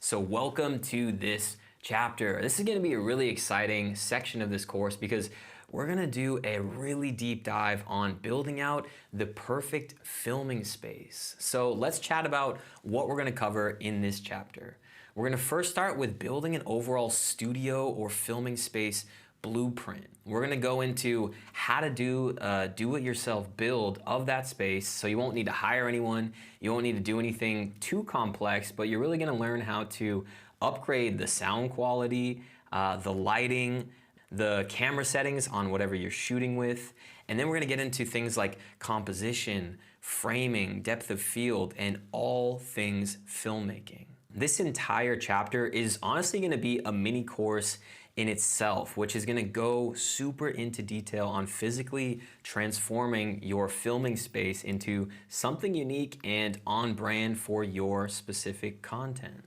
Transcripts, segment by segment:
So welcome to this chapter. This is going to be a really exciting section of this course because we're going to do a really deep dive on building out the perfect filming space. So let's chat about what we're going to cover in this chapter. We're going to first start with building an overall studio or filming space blueprint. We're going to go into how to do do-it-yourself build of that space, so you won't need to hire anyone, you won't need to do anything too complex, but you're really going to learn how to upgrade the sound quality, the lighting, the camera settings on whatever you're shooting with, and then we're going to get into things like composition, framing, depth of field, and all things filmmaking. This entire chapter is honestly going to be a mini course in itself, which is going to go super into detail on physically transforming your filming space into something unique and on brand for your specific content.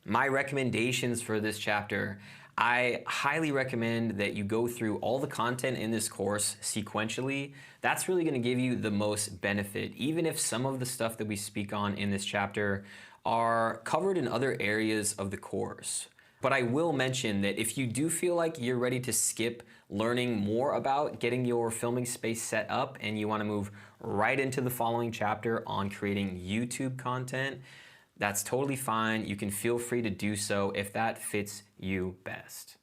My recommendations for this chapter: I highly recommend that you go through all the content in this course sequentially. That's really going to give you the most benefit, even if some of the stuff that we speak on in this chapter are covered in other areas of the course. But I will mention that if you do feel like you're ready to skip learning more about getting your filming space set up and you want to move right into the following chapter on creating YouTube content, that's totally fine. You can feel free to do so if that fits you best.